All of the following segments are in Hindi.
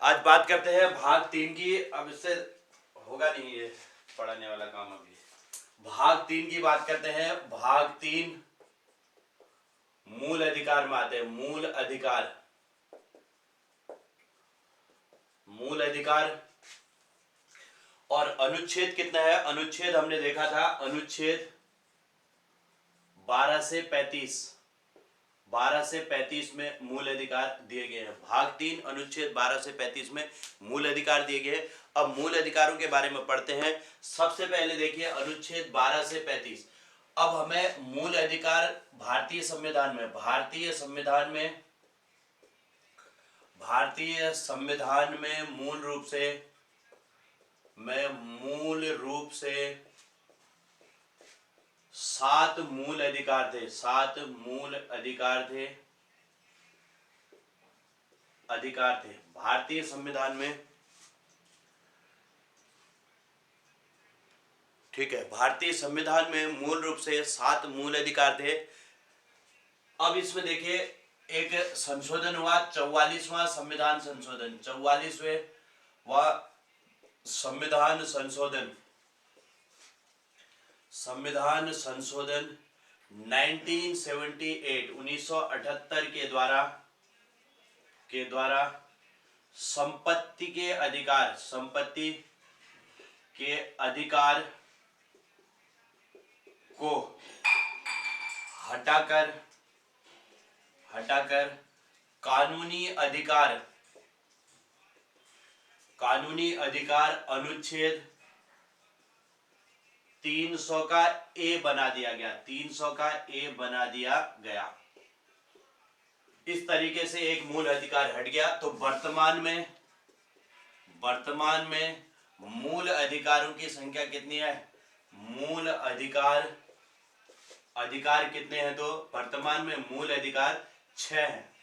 आज बात करते हैं भाग 3 की। अब इससे होगा नहीं ये पढ़ाने वाला काम। अभी भाग 3 की बात करते हैं। भाग 3 मूल अधिकार में आते हैं। मूल अधिकार, मूल अधिकार और अनुच्छेद कितना है? अनुच्छेद हमने देखा था, अनुच्छेद 12 से 35, 12 से 35 में मूल अधिकार दिए गए हैं। भाग 3 अनुच्छेद 12 से 35 में मूल अधिकार दिए गए हैं। अब मूल अधिकारों के बारे में पढ़ते हैं। सबसे पहले देखिए अनुच्छेद 12 से 35। अब हमें मूल अधिकार भारतीय संविधान में, भारतीय संविधान में मूल रूप से 7 मूल अधिकार थे। 7 मूल अधिकार थे भारतीय संविधान में। ठीक है, भारतीय संविधान में मूल रूप से 7 मूल अधिकार थे। अब इसमें देखिए एक संशोधन हुआ, 44वां संविधान संशोधन, 44वें व संविधान संशोधन 1978 के द्वारा संपत्ति के अधिकार को हटाकर कानूनी अधिकार अनुच्छेद 300 का ए बना दिया गया। 300 का ए बना दिया गया। इस तरीके से एक मूल अधिकार हट गया। तो वर्तमान में मूल अधिकारों की संख्या कितनी है? मूल अधिकार कितने हैं? तो वर्तमान में मूल अधिकार 6 हैं।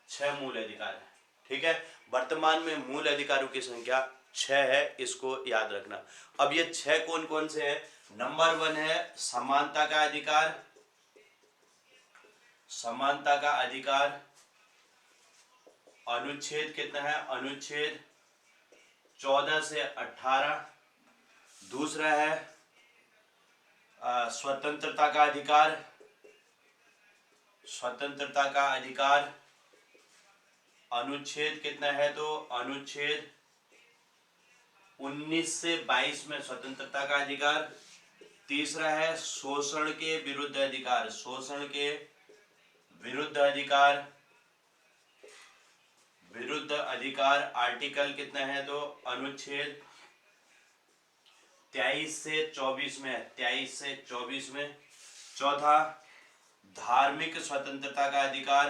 6 मूल अधिकार है। ठीक है, वर्तमान में मूल अधिकारों की संख्या 6 है, इसको याद रखना। अब ये 6 कौन कौन से हैं? नंबर 1 है समानता का अधिकार। समानता का अधिकार अनुच्छेद कितना है? अनुच्छेद 14 से 18। दूसरा है स्वतंत्रता का अधिकार। स्वतंत्रता का अधिकार अनुच्छेद कितना है? तो अनुच्छेद 19 से 22 में स्वतंत्रता का अधिकार। तीसरा है शोषण के विरुद्ध अधिकार। शोषण के विरुद्ध अधिकार आर्टिकल कितना है? तो अनुच्छेद 23 से 24 में। 23 से 24 में। चौथा धार्मिक स्वतंत्रता का अधिकार।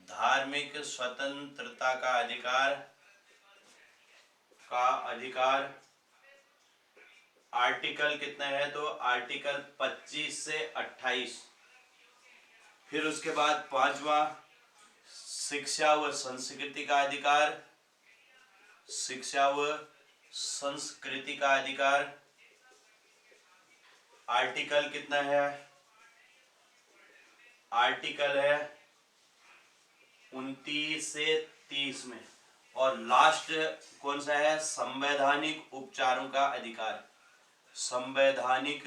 धार्मिक स्वतंत्रता का अधिकार आर्टिकल कितना है? तो आर्टिकल 25 से 28। फिर उसके बाद पांचवा शिक्षा व संस्कृति का अधिकार। शिक्षा व संस्कृति का अधिकार आर्टिकल कितना है? आर्टिकल है 29 से 30 में। और लास्ट कौन सा है? संवैधानिक उपचारों का अधिकार। संवैधानिक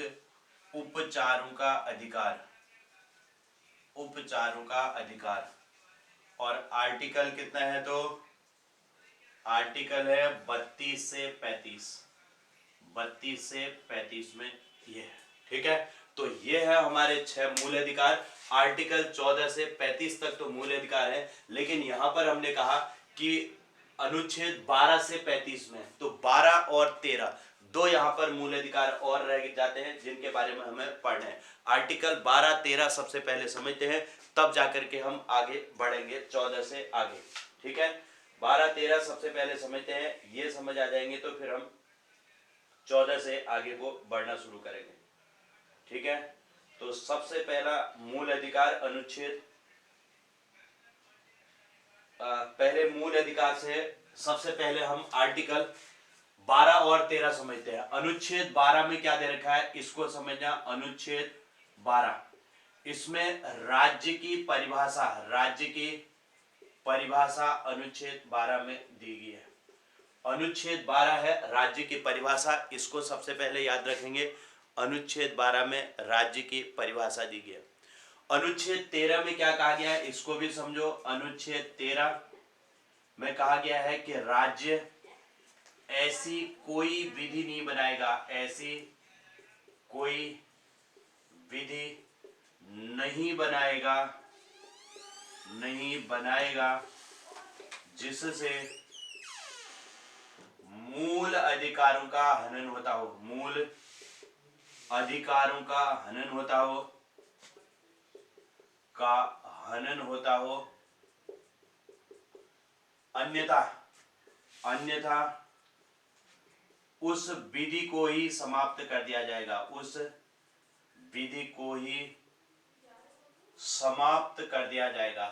उपचारों का अधिकार। और आर्टिकल कितना है? तो आर्टिकल है 32 से 35। 32 से 35 में ये है। ठीक है, तो ये है हमारे 6 मूल अधिकार। आर्टिकल 14 से 35 तक तो मूल अधिकार है, लेकिन यहां पर हमने कहा कि अनुच्छेद 12 से 35 में, तो 12 और 13 दो यहां पर मूल अधिकार और रह जाते हैं, जिनके बारे में हमें पढ़ना है। आर्टिकल 12 13 सबसे पहले समझते हैं, तब जाकर के हम आगे बढ़ेंगे 14 से आगे। ठीक है, 12 13 सबसे पहले समझते हैं। ये समझ आ जाएंगे तो फिर हम 14 से आगे को बढ़ना शुरू करेंगे। ठीक है, तो सबसे पहला मूल अधिकार अनुच्छेद, पहले मूल अधिकार से सबसे पहले हम आर्टिकल 12 और 13 समझते हैं। अनुच्छेद 12 में क्या दे रखा है, इसको समझना। अनुच्छेद 12 इसमें राज्य की परिभाषा, राज्य की परिभाषा अनुच्छेद 12 में दी गई है। अनुच्छेद 12 है राज्य की परिभाषा, इसको सबसे पहले याद रखेंगे। अनुच्छेद 12 में राज्य की परिभाषा दी गई है। अनुच्छेद 13 में क्या कहा गया है, इसको भी समझो। अनुच्छेद 13 में कहा गया है कि राज्य ऐसी कोई विधि नहीं बनाएगा, ऐसी कोई विधि नहीं बनाएगा जिससे मूल अधिकारों का हनन होता हो, मूल अधिकारों का हनन होता हो, अन्यथा उस विधि को ही समाप्त कर दिया जाएगा, उस विधि को ही समाप्त कर दिया जाएगा,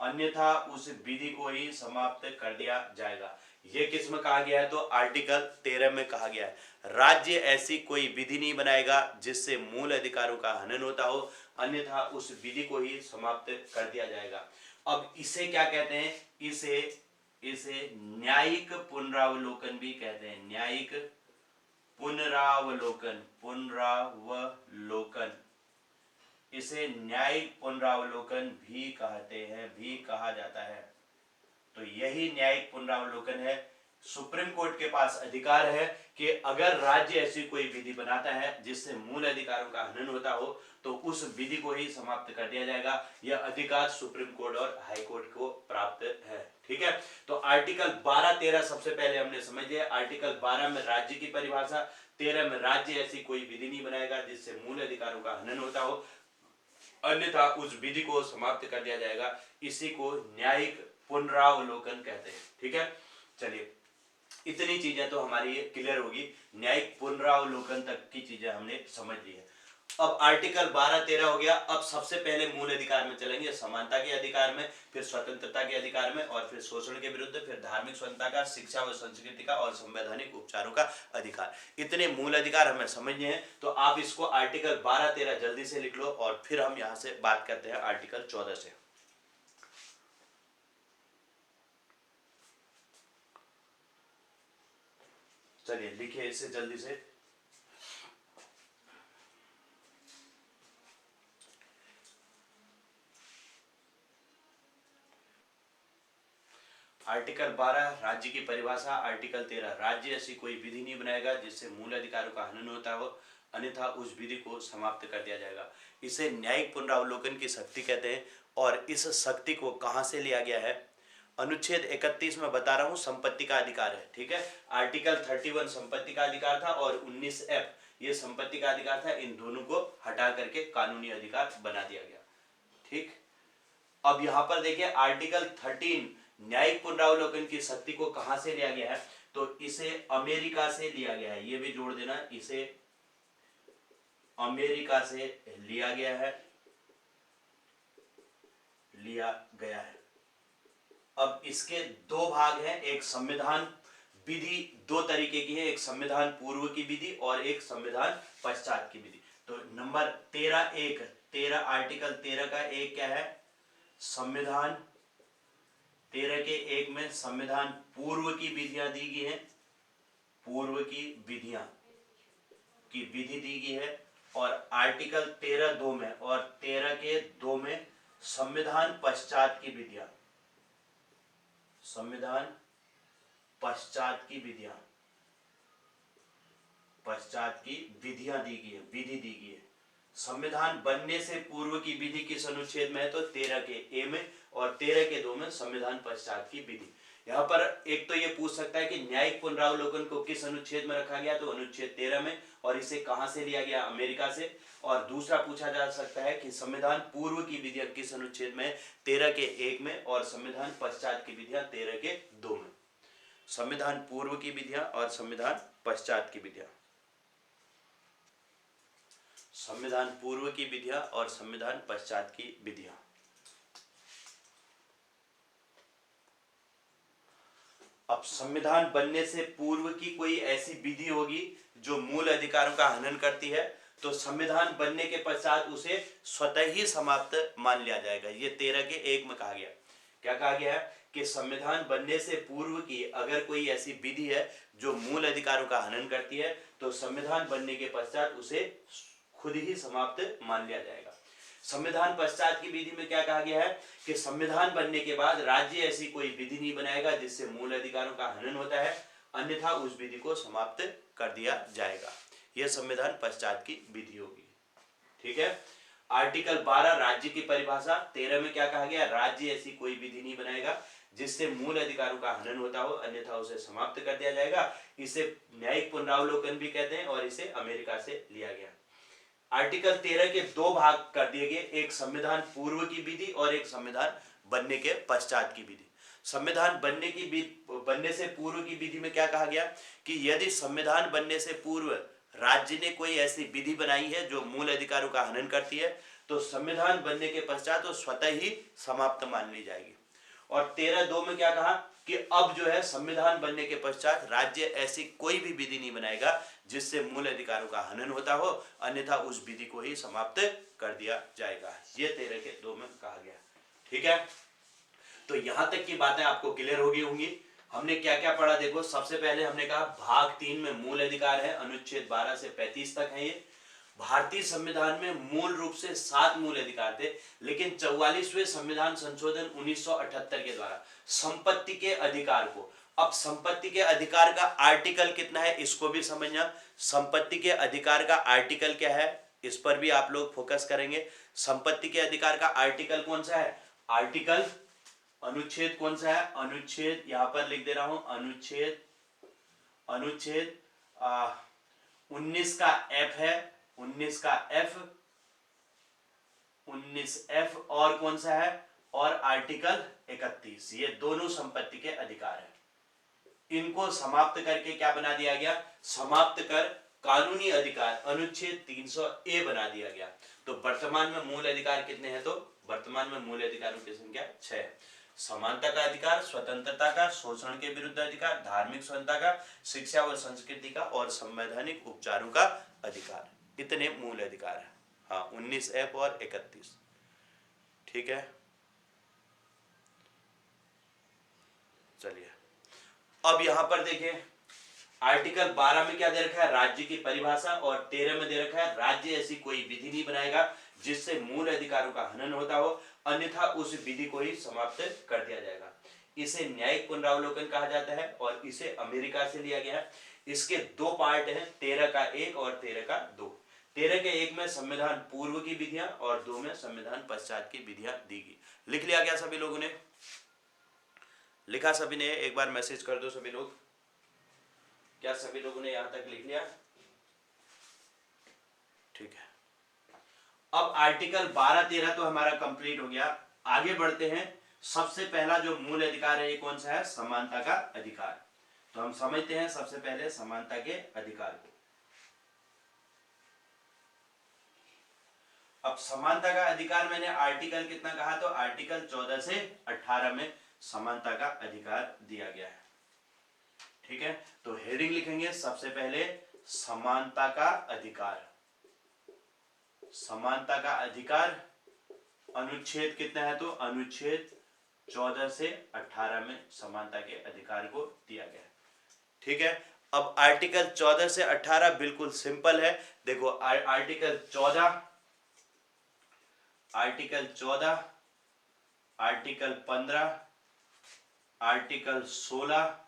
अन्यथा उस विधि को ही समाप्त कर दिया जाएगा। यह किस में कहा गया है, तो आर्टिकल 13 में कहा गया है। राज्य ऐसी कोई विधि नहीं बनाएगा जिससे मूल अधिकारों का हनन होता हो, अन्यथा उस विधि को ही समाप्त कर दिया जाएगा। अब इसे क्या कहते हैं, इसे न्यायिक पुनरावलोकन भी कहते हैं, न्यायिक पुनरावलोकन, इसे न्यायिक पुनरावलोकन भी कहा जाता है। तो यही न्यायिक पुनरावलोकन है। सुप्रीम कोर्ट के पास अधिकार है कि अगर राज्य ऐसी कोई विधि बनाता है जिससे मूल अधिकारों का हनन होता हो तो उस विधि को ही समाप्त कर दिया जाएगा। यह अधिकार सुप्रीम कोर्ट और हाई कोर्ट को प्राप्त है। ठीक है, तो आर्टिकल 12-13 सबसे पहले हमने समझ लिया। आर्टिकल 12 में राज्य की परिभाषा, 13 में राज्य ऐसी कोई विधि नहीं बनाएगा जिससे मूल अधिकारों का हनन होता हो, अन्यथा उस विधि को समाप्त कर दिया जाएगा। इसी को न्यायिक पुनरावलोकन कहते हैं। ठीक है, चलिए इतनी चीजें तो हमारी क्लियर होगी। न्यायिक पुनरावलोकन तक की चीजें हमने समझ ली है। अब आर्टिकल 12-13 हो गया। अब सबसे पहले मूल अधिकार में चलेंगे, समानता के अधिकार में, फिर स्वतंत्रता के अधिकार में, और फिर शोषण के विरुद्ध, फिर धार्मिक स्वतंत्रता का, शिक्षा व संस्कृति का, और संवैधानिक उपचारों का अधिकार। इतने मूल अधिकार हमें समझने हैं। तो आप इसको आर्टिकल 12-13 जल्दी से लिख लो और फिर हम यहां से बात करते हैं आर्टिकल 14 से। चलिए लिखिए इसे जल्दी से। आर्टिकल 12 राज्य की परिभाषा, आर्टिकल 13 राज्य ऐसी कोई विधि नहीं बनाएगा जिससे मूल अधिकारों का हनन होता हो, अन्यथा उस विधि को समाप्त कर दिया जाएगा। इसे न्यायिक पुनरावलोकन की शक्ति कहते हैं। और इस शक्ति को कहां से लिया गया है, अनुच्छेद 31 में बता रहा हूं, संपत्ति का अधिकार है। ठीक है, आर्टिकल 31 संपत्ति का अधिकार था और 19F ये संपत्ति का अधिकार था। इन दोनों को हटा करके कानूनी अधिकार बना दिया गया। ठीक, अब यहां पर देखिए आर्टिकल 13 न्यायिक पुनरावलोकन की शक्ति को कहां से लिया गया है, तो इसे अमेरिका से लिया गया है। ये भी जोड़ देना, इसे अमेरिका से लिया गया है। अब इसके दो भाग हैं, एक संविधान विधि दो तरीके की है, एक संविधान पूर्व की विधि और एक संविधान पश्चात की विधि। तो नंबर 13 आर्टिकल 13 का एक क्या है, संविधान 13 के 1 में संविधान पूर्व की विधियां दी गई है, पूर्व की विधियां की विधि दी गई है। और आर्टिकल 13(2) में और 13 के 2 में संविधान पश्चात की विधियां, संविधान पश्चात की विधियां दी गई है, विधि दी गई है। संविधान बनने से पूर्व की विधि किस अनुच्छेद में है, तो 13 के ए में, और 13 के 2 में संविधान पश्चात की विधि। यहाँ पर एक तो ये पूछ सकता है कि न्यायिक पुनरावलोकन को किस अनुच्छेद में रखा गया, तो अनुच्छेद 13 में, और इसे कहां से लिया गया, अमेरिका से। और दूसरा पूछा जा सकता है कि संविधान पूर्व की विधियां किस अनुच्छेद में, 13 के 1 में, और संविधान पश्चात की विधियां 13 के 2 में। संविधान पूर्व की विधियां और संविधान पश्चात की विधियां, संविधान पूर्व की विधियां और संविधान पश्चात की विधियां। अब संविधान बनने से पूर्व की कोई ऐसी विधि होगी जो मूल अधिकारों का हनन करती है, तो संविधान बनने के पश्चात उसे स्वतः ही समाप्त मान लिया जाएगा। ये 13 के 1 में कहा गया। क्या कहा गया है कि संविधान बनने से पूर्व की अगर कोई ऐसी विधि है जो मूल अधिकारों का हनन करती है तो संविधान बनने के पश्चात उसे खुद ही समाप्त मान लिया जाएगा। संविधान पश्चात की विधि में क्या कहा गया है कि संविधान बनने के बाद राज्य ऐसी कोई विधि नहीं बनाएगा जिससे मूल अधिकारों का हनन होता है, अन्यथा उस विधि को समाप्त कर दिया जाएगा। यह संविधान पश्चात की विधि होगी। ठीक है। आर्टिकल 12 राज्य की परिभाषा। 13 में क्या कहा गया, राज्य ऐसी कोई विधि नहीं बनाएगा जिससे मूल अधिकारों का हनन होता हो, अन्यथा उसे समाप्त कर दिया जाएगा। इसे न्यायिक पुनरावलोकन भी कहते हैं और इसे अमेरिका से लिया गया। आर्टिकल 13 के 2 भाग कर दिए गए, एक संविधान पूर्व की विधि और एक संविधान बनने के पश्चात की विधि। संविधान बनने से पूर्व की विधि में क्या कहा गया कि यदि संविधान बनने से पूर्व राज्य ने कोई ऐसी विधि बनाई है जो मूल अधिकारों का हनन करती है तो संविधान बनने के पश्चात वो स्वतः ही समाप्त मान ली जाएगी। और 13(2) में क्या कहा कि अब जो है संविधान बनने के पश्चात राज्य ऐसी कोई भी विधि नहीं बनाएगा जिससे मूल अधिकारों का हनन होता हो, अन्यथा उस विधि को ही समाप्त कर दिया जाएगा। ये 13 के 2 में कहा गया। ठीक है, तो यहां तक की बातें आपको क्लियर हो गई होंगी। हमने क्या क्या पढ़ा देखो। सबसे पहले हमने कहा भाग 3 में मूल अधिकार है, अनुच्छेद 12 से 35 तक है। ये भारतीय संविधान में मूल रूप से 7 मूल अधिकार थे, लेकिन 44वें संविधान संशोधन 1978 के द्वारा संपत्ति के अधिकार को, अब संपत्ति के अधिकार का आर्टिकल कितना है इसको भी समझना। संपत्ति के अधिकार का आर्टिकल क्या है इस पर भी आप लोग फोकस करेंगे। संपत्ति के अधिकार का आर्टिकल कौन सा है, आर्टिकल अनुच्छेद कौन सा है, अनुच्छेद यहां पर लिख दे रहा हूं, अनुच्छेद 19 का एफ है, 19 का एफ, 19F और कौन सा है, और आर्टिकल 31। ये दोनों संपत्ति के अधिकार है। इनको समाप्त करके क्या बना दिया गया, समाप्त कर कानूनी अधिकार अनुच्छेद 300A बना दिया गया। तो वर्तमान में मूल अधिकार कितने हैं, तो वर्तमान में मूल अधिकारों की संख्या 6 है। समानता का अधिकार, स्वतंत्रता का, शोषण के विरुद्ध अधिकार, धार्मिक स्वतंत्रता का, शिक्षा व संस्कृति का और संवैधानिक उपचारों का अधिकार, इतने मूल अधिकार है। हाँ, 19F और 31। ठीक है, चलिए अब यहां पर देखिए आर्टिकल 12 में क्या दे रखा है, राज्य की परिभाषा, और 13 में दे रखा है राज्य ऐसी कोई विधि नहीं बनाएगा जिससे मूल अधिकारों का हनन होता हो, अन्यथा उस विधि को ही समाप्त कर दिया जाएगा। इसे न्यायिक पुनरावलोकन कहा जाता है और इसे अमेरिका से लिया गया है। इसके 2 पार्ट हैं, 13 का 1 और 13 का 2। 13 के 1 में संविधान पूर्व की विधियां और 2 में संविधान पश्चात की विधियां दी गई। लिख लिया क्या सभी लोगों ने, लिखा सभी ने, एक बार मैसेज कर दो सभी लोग। क्या सभी लोगों ने यहां तक लिख लिया, ठीक है। अब आर्टिकल 12-13 तो हमारा कंप्लीट हो गया। आगे बढ़ते हैं। सबसे पहला जो मूल अधिकार है ये कौन सा है, समानता का अधिकार। तो हम समझते हैं सबसे पहले समानता के अधिकार को। अब समानता का अधिकार मैंने आर्टिकल कितना कहा, तो आर्टिकल 14 से 18 में समानता का अधिकार दिया गया है। ठीक है, तो हेडिंग लिखेंगे सबसे पहले समानता का अधिकार। समानता का अधिकार अनुच्छेद कितना है, तो अनुच्छेद 14 से 18 में समानता के अधिकार को दिया गया है। ठीक है, अब आर्टिकल 14 से 18 बिल्कुल सिंपल है। देखो article 14, article 14, article 15, article 16,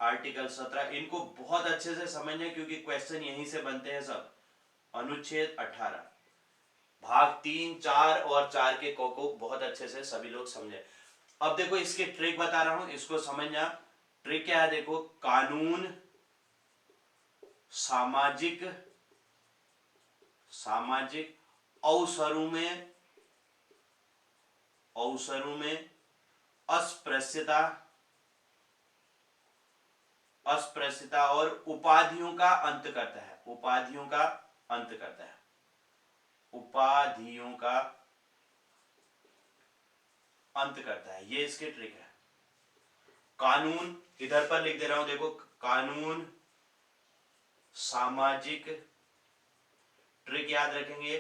article 17, इनको बहुत अच्छे से समझना क्योंकि क्वेश्चन यहीं से बनते हैं सब। अनुच्छेद 18, भाग 3, 4 और 4 के को बहुत अच्छे से सभी लोग समझे। अब देखो इसके ट्रिक बता रहा हूं, इसको समझना। ट्रिक क्या है, देखो कानून, सामाजिक अवसरों में अस्पृश्यता और उपाधियों का अंत करता है। उपाधियों का अंत करता है, उपाधियों का अंत करता है, ये इसके ट्रिक है। कानून इधर पर लिख दे रहा हूं, देखो कानून, सामाजिक ट्रिक याद रखेंगे,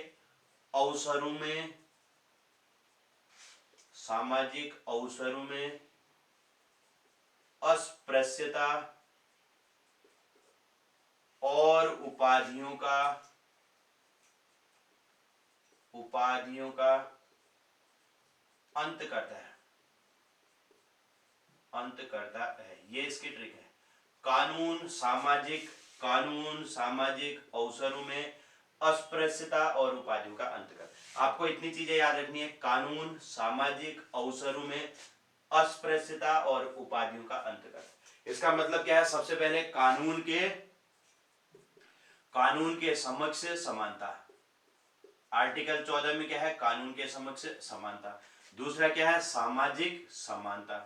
अवसरों में, सामाजिक अवसरों में अस्पृश्यता और उपाधियों का अंत करता है। ये इसकी ट्रिक है। कानून सामाजिक अवसरों में अस्पृश्यता और उपाधियों का अंत कर। आपको इतनी चीजें याद रखनी है, कानून सामाजिक अवसरों में अस्पृश्यता और उपाधियों का अंत कर। इसका मतलब क्या है? सबसे पहले कानून के समक्ष समानता, आर्टिकल 14 में क्या है? कानून के समक्ष समानता। दूसरा क्या है? सामाजिक समानता।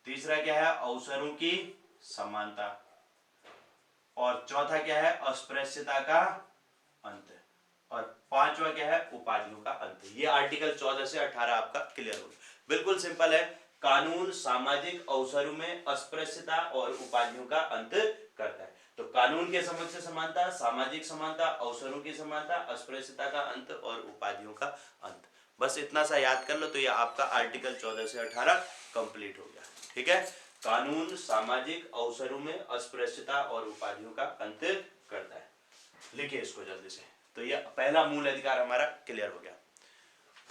तीसरा क्या है? अवसरों की समानता। और चौथा क्या है? अस्पृश्यता का अंत। और पांचवा क्या है? उपाधियों का अंत। ये आर्टिकल 14 से 18 आपका क्लियर हो गया। बिल्कुल सिंपल है। कानून सामाजिक अवसरों में अस्पृश्यता और उपाधियों का अंत करता है। तो कानून के समक्ष समानता, सामाजिक समानता, अवसरों की समानता, अस्पृश्यता का अंत और उपाधियों का अंत। बस इतना सा याद कर लो तो ये आपका आर्टिकल 14 से 18 कंप्लीट हो गया। ठीक है, कानून सामाजिक अवसरों में अस्पृश्यता और उपाधियों का अंत करता है। लिखिए इसको जल्दी से। तो ये पहला मूल अधिकार हमारा क्लियर हो गया।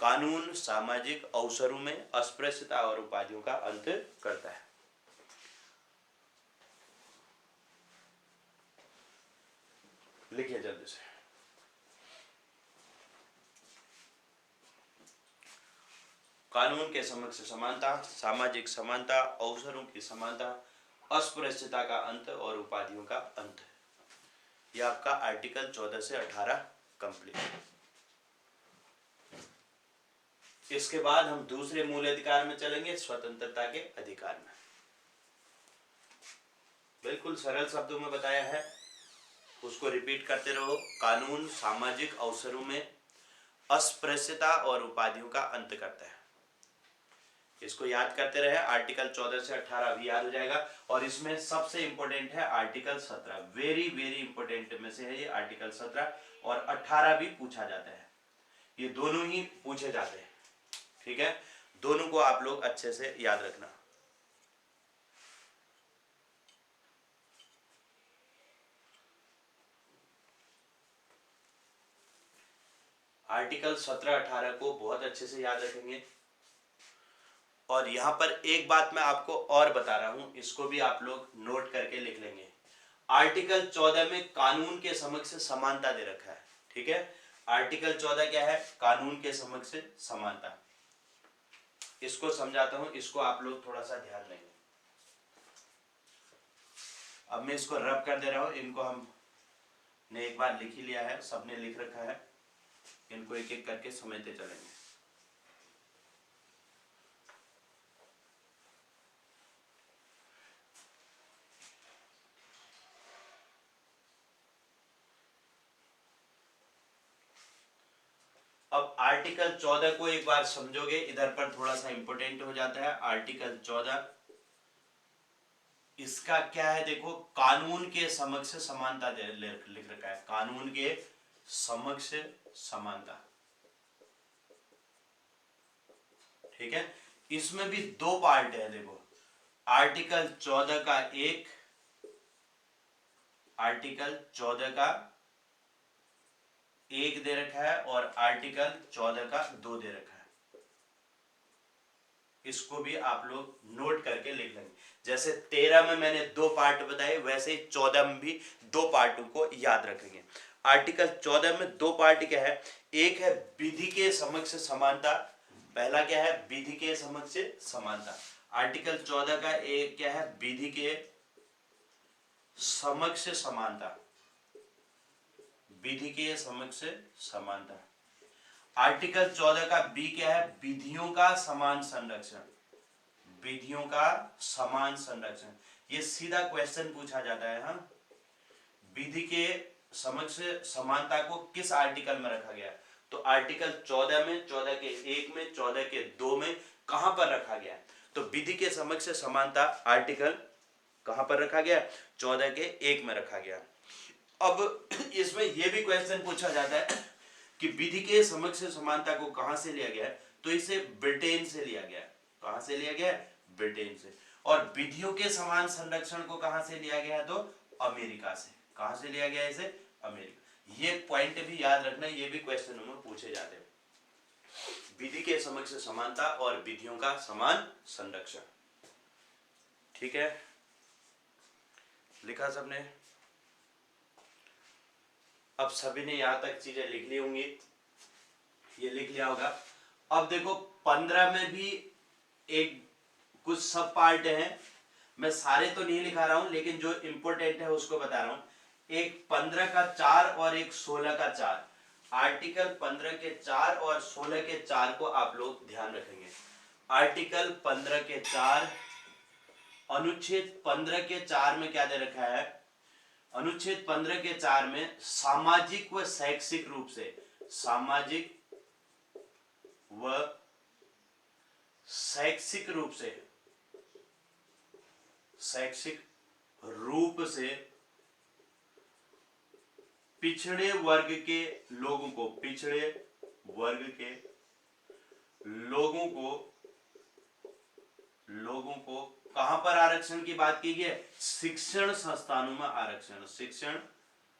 कानून सामाजिक अवसरों में अस्पृश्यता और उपाधियों का अंत करता है। लिखिए जल्दी से। कानून के समक्ष समानता, सामाजिक समानता, अवसरों की समानता, अस्पृश्यता का अंत और उपाधियों का अंत। यह आपका आर्टिकल 14 से 18 कंप्लीट। इसके बाद हम दूसरे मूल अधिकार में चलेंगे, स्वतंत्रता के अधिकार में। बिल्कुल सरल शब्दों में बताया है, उसको रिपीट करते रहो। कानून सामाजिक अवसरों में अस्पृश्यता और उपाधियों का अंत करता है। इसको याद करते रहे। आर्टिकल 14 से 18 भी याद हो जाएगा। और इसमें सबसे इंपॉर्टेंट है आर्टिकल 17, वेरी वेरी इंपॉर्टेंट में से है ये आर्टिकल 17। और 18 भी पूछा जाता है, ये दोनों ही पूछे जाते हैं। ठीक है, दोनों को आप लोग अच्छे से याद रखना। आर्टिकल 17-18 को बहुत अच्छे से याद रखेंगे। और यहां पर एक बात मैं आपको और बता रहा हूं, इसको भी आप लोग नोट करके लिख लेंगे। आर्टिकल 14 में कानून के समक्ष समानता दे रखा है। ठीक है, आर्टिकल 14 क्या है? कानून के समक्ष समानता। इसको समझाता हूं, इसको आप लोग थोड़ा सा ध्यान देंगे। अब मैं इसको रब कर दे रहा हूं। इनको हमने एक बार लिख ही लिया है, सबने लिख रखा है। इनको एक एक करके समझते चलेंगे। अब आर्टिकल 14 को एक बार समझोगे, इधर पर थोड़ा सा इंपॉर्टेंट हो जाता है। आर्टिकल 14 इसका क्या है? देखो, कानून के समक्ष समानता लिख रखा है। कानून के समक्ष समानता। ठीक है, इसमें भी दो पार्ट है। देखो, आर्टिकल 14 का एक, आर्टिकल 14 का एक दे रखा है और आर्टिकल 14 का दो दे रखा है। इसको भी आप लोग नोट करके लिख लेंगे। जैसे 13 में मैंने दो पार्ट बताए, वैसे ही 14 में भी दो पार्टों को याद रखेंगे। आर्टिकल 14 में दो पार्ट क्या है? एक है विधि के समक्ष समानता। पहला क्या है? विधि के समक्ष समानता। आर्टिकल 14 का एक क्या है? विधि के समक्ष समानता। विधि के समक्ष समानता। आर्टिकल 14 का बी क्या है? विधियों का समान संरक्षण। विधियों का समान संरक्षण, ये सीधा क्वेश्चन पूछा जाता है। हाँ, विधि के समक्ष समानता को किस आर्टिकल में रखा गया? तो आर्टिकल 14 में, 14 के 1 में, 14 के 2 में कहां पर रखा गया? तो विधि के समक्ष समानता आर्टिकल कहां पर रखा गया? 14 के 1 में रखा गया। अब इसमें यह भी क्वेश्चन पूछा जाता है कि विधि के समक्ष समानता को कहां से लिया गया है, तो इसे ब्रिटेन से लिया गया है। कहां से लिया गया है? ब्रिटेन से। और विधियों के समान संरक्षण को कहां से लिया गया है? तो अमेरिका से। कहां से लिया गया है इसे? अमेरिका। ये पॉइंट भी याद रखना, ये भी क्वेश्चनों में पूछे जाते हैं। विधि के समक्ष समानता और विधियों का समान संरक्षण। ठीक है, लिखा सबने? अब सभी ने यहां तक चीजें लिख ली होंगी, ये लिख लिया होगा। अब देखो 15 में भी एक कुछ सब पार्ट हैं, मैं सारे तो नहीं लिखा रहा हूं, लेकिन जो इंपॉर्टेंट है उसको बता रहा हूं। एक 15 का 4 और एक 16 का 4। आर्टिकल 15 के 4 और 16 के 4 को आप लोग ध्यान रखेंगे। आर्टिकल 15 के 4, अनुच्छेद 15 के 4 में क्या दे रखा है? अनुच्छेद 15 के 4 में सामाजिक व शैक्षिक रूप से, सामाजिक व शैक्षिक रूप से, शैक्षिक रूप से पिछड़े वर्ग के लोगों को, पिछड़े वर्ग के लोगों को कहां पर आरक्षण की बात की गई है? शिक्षण संस्थानों में आरक्षण, शिक्षण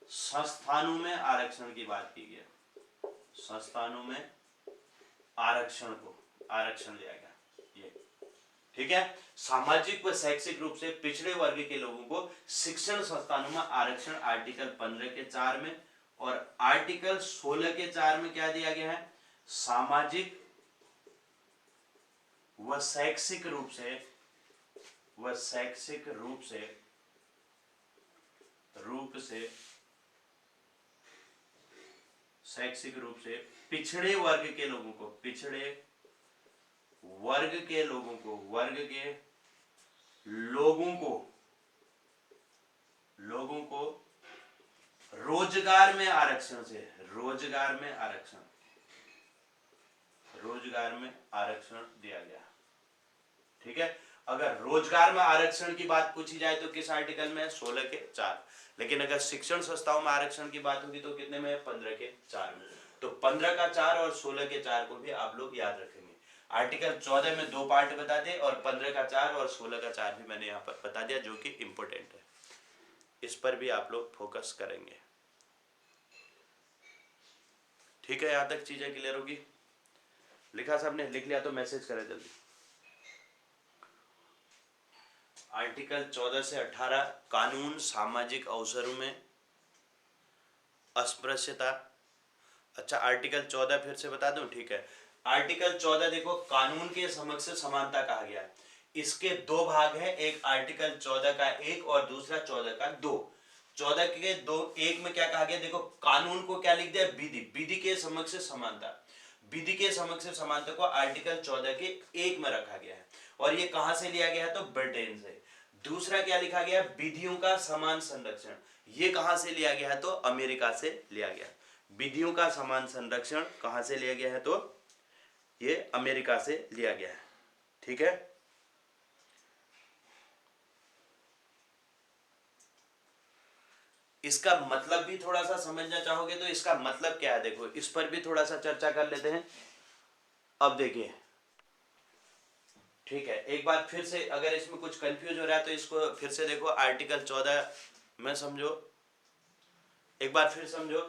संस्थानों में आरक्षण की बात की गई है। संस्थानों में आरक्षण को आरक्षण दिया गया, ये ठीक है। सामाजिक व शैक्षिक रूप से पिछड़े वर्ग के लोगों को शिक्षण संस्थानों में आरक्षण आर्टिकल 15 के 4 में, और आर्टिकल 16 के 4 में क्या दिया गया है? सामाजिक व शैक्षिक रूप से, व शैक्षिक रूप से पिछड़े वर्ग के लोगों को, पिछड़े वर्ग के लोगों को, वर्ग के लोगों को रोजगार में आरक्षण से, रोजगार में आरक्षण दिया गया। ठीक है, अगर रोजगार में आरक्षण की बात पूछी जाए तो किस आर्टिकल में? 16 के 4। लेकिन अगर शिक्षण संस्थाओं में आरक्षण की बात होगी तो कितने में? 15 के 4 में। तो 15 का 4 और 16 के 4 को भी आप लोग याद रखेंगे। आर्टिकल 14 में 2 पार्ट बता दे, और 15 का 4 और 16 का 4 भी मैंने यहाँ पर बता दिया, जो कि इंपॉर्टेंट है। इस पर भी आप लोग फोकस करेंगे। ठीक है, यहां तक चीजें क्लियर होगी? लिखा सबने? लिख लिया तो मैसेज करें जल्दी। आर्टिकल 14 से 18 कानून सामाजिक अवसरों में अस्पृश्यता। अच्छा, आर्टिकल 14 फिर से बता दूं? ठीक है, आर्टिकल 14 देखो, कानून के समक्ष समानता कहा गया है। इसके 2 भाग हैं, एक आर्टिकल 14 का 1 और दूसरा 14 का 2। 14 के 2(1) में क्या कहा गया? देखो, कानून को क्या लिख दिया? विधि, विधि के समक्ष समानता। विधि के समक्ष समानता को आर्टिकल 14 के 1 में रखा गया है, और ये कहां से लिया गया है? तो ब्रिटेन से। दूसरा क्या लिखा गया? विधियों का समान संरक्षण। ये कहां से लिया गया है? तो अमेरिका से लिया गया। विधियों का समान संरक्षण कहां से लिया गया है? तो ये अमेरिका से लिया गया है। ठीक है, इसका मतलब भी थोड़ा सा समझना चाहोगे तो इसका मतलब क्या है? देखो, इस पर भी थोड़ा सा चर्चा कर लेते हैं। अब देखिए, ठीक है, एक बार फिर से, अगर इसमें कुछ कंफ्यूज हो रहा है तो इसको फिर से देखो। आर्टिकल 14 में समझो, एक बार फिर समझो।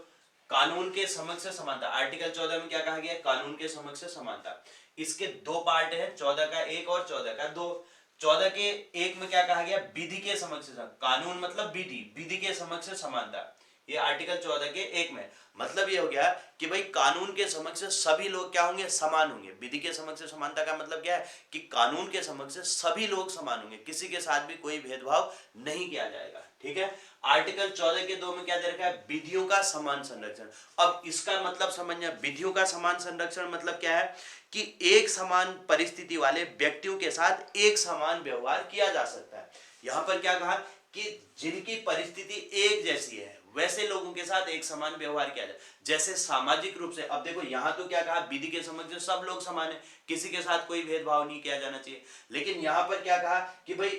कानून के समक्ष समानता, आर्टिकल 14 में क्या कहा गया? कानून के समक्ष समानता। इसके 2 पार्ट हैं, 14 का 1 और 14 का 2। 14 के 1 में क्या कहा गया? विधि के समक्ष, कानून मतलब विधि, विधि के समक्ष समानता। ये आर्टिकल 14 के 1 में मतलब ये हो गया कि भाई कानून के समक्ष सभी लोग क्या होंगे? समान होंगे। विधि के समक्ष समानता का मतलब क्या है? कि कानून के समक्ष सभी लोग समान होंगे, किसी के साथ भी कोई भेदभाव नहीं किया जाएगा। ठीक है, आर्टिकल 14 के 2 में क्या दे रखा है? विधियों का समान संरक्षण। अब इसका मतलब समझना, विधियों का समान संरक्षण मतलब क्या है? कि एक समान परिस्थिति वाले व्यक्तियों के साथ एक समान व्यवहार किया जा सकता है। यहां पर क्या कहा? कि जिनकी परिस्थिति एक जैसी है वैसे लोगों के साथ एक समान व्यवहार किया जाए। जैसे सामाजिक रूप से, अब देखो यहाँ तो क्या कहा, विधि के समक्ष सब लोग समान है, किसी के साथ कोई भेदभाव नहीं किया जाना चाहिए। लेकिन यहाँ पर क्या कहा कि भाई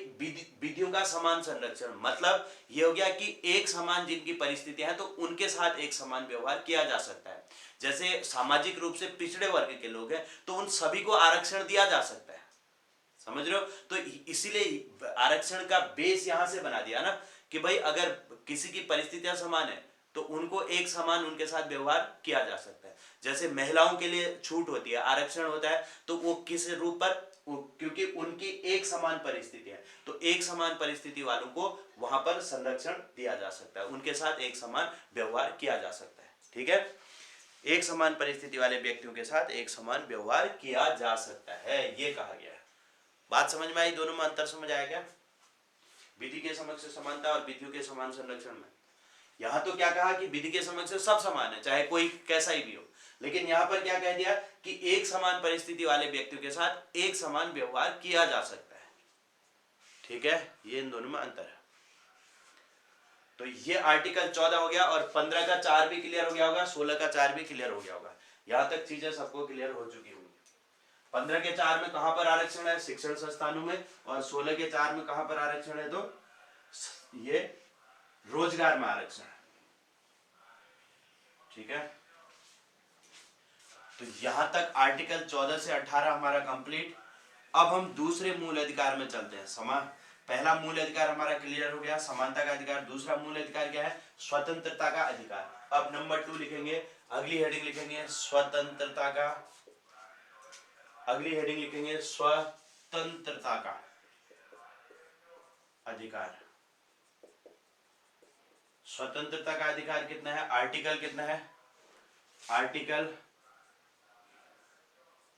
विधियों का समान संरक्षण, मतलब ये हो गया कि एक समान जिनकी परिस्थितियां हैं तो उनके साथ एक समान व्यवहार किया जा सकता है। जैसे सामाजिक रूप से पिछड़े वर्ग के लोग हैं तो उन सभी को आरक्षण दिया जा सकता है, समझ रहे हो। तो इसीलिए आरक्षण का बेस यहां से बना दिया ना कि भाई अगर किसी की परिस्थितियां समान है तो उनको एक समान उनके साथ व्यवहार किया जा सकता है। जैसे महिलाओं के लिए छूट होती है, आरक्षण होता है, तो वो किस रूप पर, क्योंकि उनकी एक समान परिस्थिति है तो एक समान परिस्थिति वालों को वहां पर संरक्षण दिया जा सकता है, उनके साथ एक समान व्यवहार किया जा सकता है। ठीक है, एक समान परिस्थिति वाले व्यक्तियों के साथ एक समान व्यवहार किया जा सकता है, ये कहा गया है। बात समझ में आई? दोनों में अंतर समझ आया क्या? विधि के समक्ष समानता और विधियों के समान संरक्षण में। यहां तो क्या कहा कि विधि के समक्ष सब समान है, चाहे कोई कैसा ही भी हो, लेकिन यहां पर क्या कह दिया कि एक समान परिस्थिति वाले व्यक्तियों के साथ एक समान व्यवहार किया जा सकता है। ठीक है, ये इन दोनों में अंतर है। तो ये आर्टिकल 14 हो गया, और 15 का 4 भी क्लियर हो गया होगा, 16 का 4 भी क्लियर हो गया होगा। यहां तक चीजें सबको क्लियर हो चुकी होंगी। 15 के 4 में कहां पर आरक्षण है? शिक्षण संस्थानों में। और 16 के 4 में कहां पर आरक्षण है? तो ये रोजगार में आरक्षण है। ठीक है, तो यहां तक आर्टिकल 14 से 18 हमारा कंप्लीट। अब हम दूसरे मूल अधिकार में चलते हैं। पहला मूल अधिकार हमारा क्लियर हो गया, समानता का अधिकार। दूसरा मूल अधिकार क्या है? स्वतंत्रता का अधिकार। अब नंबर 2 लिखेंगे, अगली हेडिंग लिखेंगे स्वतंत्रता का, अगली हेडिंग लिखेंगे स्वतंत्रता का अधिकार। स्वतंत्रता का अधिकार कितना है? आर्टिकल कितना है? आर्टिकल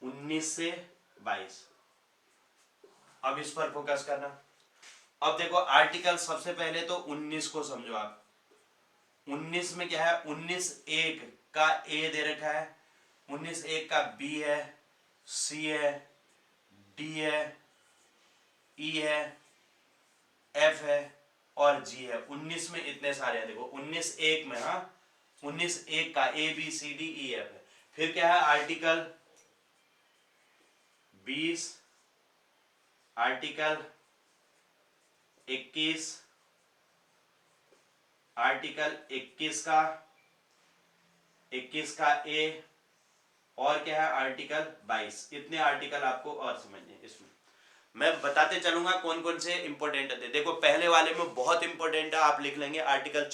19 से 22। अब इस पर फोकस करना। अब देखो आर्टिकल, सबसे पहले तो 19 को समझो आप। 19 में क्या है? 19(1) का ए दे रखा है, 19(1) का बी है, सी है, डी है, ई है, एफ है और जी है। 19 में इतने सारे हैं। देखो 19(1) में, हाँ 19(1) का A B C D E F है। फिर क्या है? आर्टिकल 20, आर्टिकल 21, आर्टिकल 21 का ए, और क्या है? आर्टिकल 22। इतने आर्टिकल आपको और समझने। इसमें मैं बताते चलूंगा कौन कौन से इंपॉर्टेंट है। देखो पहले वाले में बहुत इंपॉर्टेंट है, आप लिख लेंगे आर्टिकल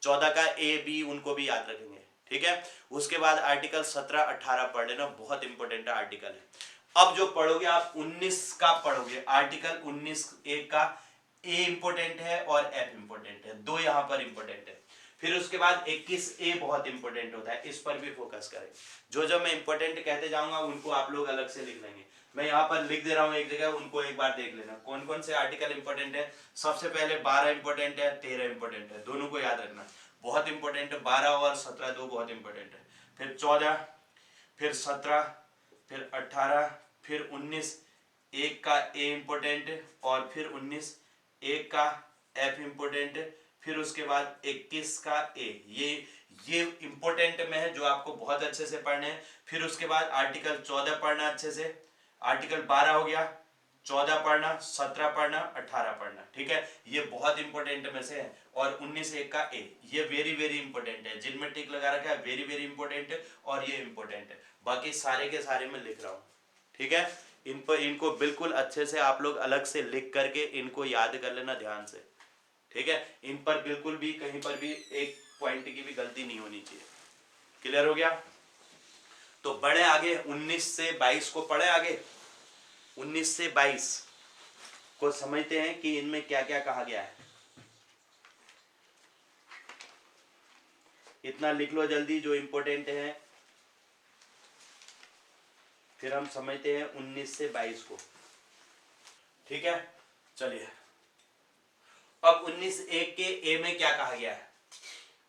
14 का ए बी, उनको भी याद रखेंगे। ठीक है, उसके बाद आर्टिकल 17 18 पढ़ लेना, बहुत इंपॉर्टेंट आर्टिकल है। अब जो पढ़ोगे आप 19 का पढ़ोगे, आर्टिकल 19(1) का ए इंपॉर्टेंट है और एफ इंपॉर्टेंट है, दो यहां पर इंपॉर्टेंट है। फिर उसके बाद 21(a) बहुत इंपॉर्टेंट होता है, इस पर भी फोकस करें। जो मैं इंपॉर्टेंट कहते जाऊंगा उनको आप लोग अलग से लिख लेंगे। मैं यहाँ पर लिख दे रहा हूँ एक जगह, उनको एक बार देख लेना कौन कौन से आर्टिकल इंपॉर्टेंट है। सबसे पहले 12 इंपॉर्टेंट है, 13 इंपॉर्टेंट है, दोनों को याद रखना, बहुत इंपॉर्टेंट है। 12 और 17 दो बहुत इंपॉर्टेंट है। फिर 14, फिर 17, फिर 18, फिर 19(1) का ए इंपॉर्टेंट, और फिर 19(1) का एफ इंपॉर्टेंट, फिर उसके बाद 21 का ए। ये इंपॉर्टेंट में है जो आपको बहुत अच्छे से पढ़ने हैं। फिर उसके बाद आर्टिकल 14 पढ़ना अच्छे से, आर्टिकल 12 हो गया, 14 पढ़ना, 17 पढ़ना, 18 पढ़ना। ठीक है, ये बहुत इंपॉर्टेंट में से है। और 19(1) का ए, ये वेरी वेरी इंपॉर्टेंट है, जिनमें टिक लगा रखा है वेरी वेरी इंपॉर्टेंट है, और ये इंपॉर्टेंट है। बाकी सारे के सारे मैं लिख रहा हूँ। ठीक है, इनको बिल्कुल अच्छे से आप लोग अलग से लिख करके इनको याद कर लेना ध्यान से। ठीक है, इन पर बिल्कुल भी कहीं पर भी एक पॉइंट की भी गलती नहीं होनी चाहिए। क्लियर हो गया? तो बढ़े आगे, 19 से 22 को पढ़े आगे। 19 से 22 को समझते हैं कि इनमें क्या क्या कहा गया है। इतना लिख लो जल्दी जो इंपॉर्टेंट है, फिर हम समझते हैं 19 से 22 को। ठीक है, चलिए अब 19(1) के ए में क्या कहा गया है।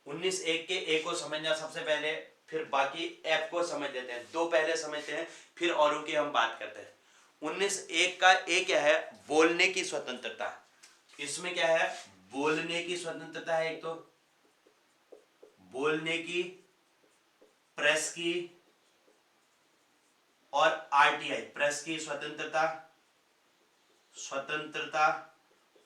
19(1) के ए को समझना सबसे पहले, फिर बाकी एफ को समझ लेते हैं। दो पहले समझते हैं, फिर औरों की हम बात करते हैं। 19(1) का ए क्या है? बोलने की स्वतंत्रता। इसमें क्या है? बोलने की स्वतंत्रता है एक तो, बोलने की, प्रेस की और आरटीआई, प्रेस की स्वतंत्रता, स्वतंत्रता,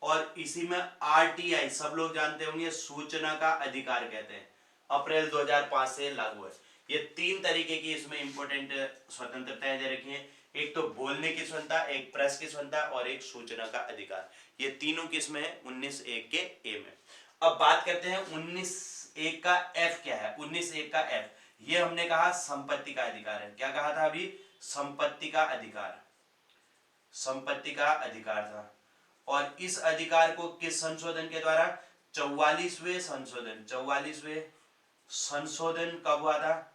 और इसी में आरटीआई सब लोग जानते होंगे, सूचना का अधिकार कहते हैं, अप्रैल 2005 से लागू है। ये तीन तरीके की इसमें इंपॉर्टेंट स्वतंत्रताएं दे रखी हैं, एक तो बोलने की स्वतंत्रता, एक प्रेस की स्वतंत्रता और एक सूचना का अधिकार। ये तीनों किसमें है? 19(1) के ए में। अब बात करते हैं 19(1) का एफ क्या है। 19(1) का एफ, ये हमने कहा संपत्ति का अधिकार है। क्या कहा था अभी? संपत्ति का अधिकार, संपत्ति का अधिकार था। और इस अधिकार को किस संशोधन के द्वारा? 44वें संशोधन, 44वें संशोधन कब हुआ था?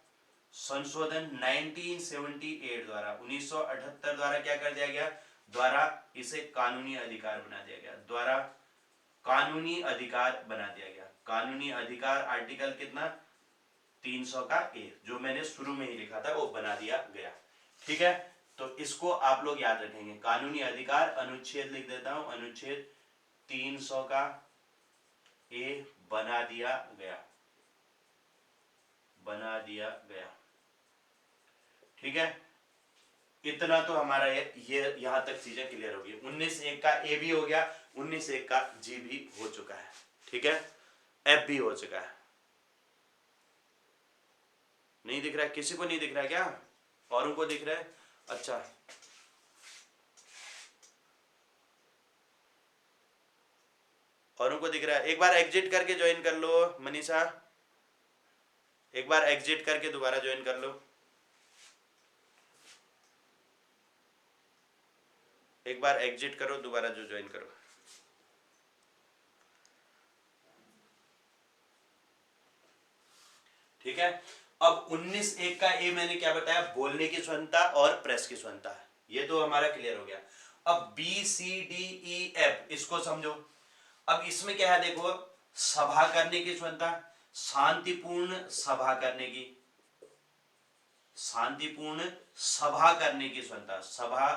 संशोधन 1978 द्वारा, 1978 द्वारा क्या कर दिया गया? द्वारा इसे कानूनी अधिकार बना दिया गया, द्वारा कानूनी अधिकार बना दिया गया। कानूनी अधिकार आर्टिकल कितना? 300 का ए, जो मैंने शुरू में ही लिखा था वो बना दिया गया। ठीक है, तो इसको आप लोग याद रखेंगे। कानूनी अधिकार अनुच्छेद लिख देता हूं, अनुच्छेद 300 का ए बना दिया गया, बना दिया गया। ठीक है, इतना तो हमारा ये यहां तक चीजें क्लियर होगी। 19(1) का ए भी हो गया, 19(1) का जी भी हो चुका है। ठीक है, एफ भी हो चुका है। नहीं दिख रहा है? किसी को नहीं दिख रहा है क्या? औरों को दिख रहा है? अच्छा, औरों को दिख रहा है? एक बार एग्जिट करके ज्वाइन कर लो मनीषा, एक बार एग्जिट करके दोबारा ज्वाइन कर लो। एक बार एग्जिट करो, दोबारा जो ज्वाइन करो। ठीक है, अब 19(1) का ए मैंने क्या बताया? बोलने की स्वतंत्रता और प्रेस की स्वतंत्रता, ये तो हमारा क्लियर हो गया। अब B C D E F, इसको समझो। अब इसमें क्या है देखो, सभा करने की स्वतंत्रता, शांतिपूर्ण सभा करने की, शांतिपूर्ण सभा करने की स्वतंत्रता, सभा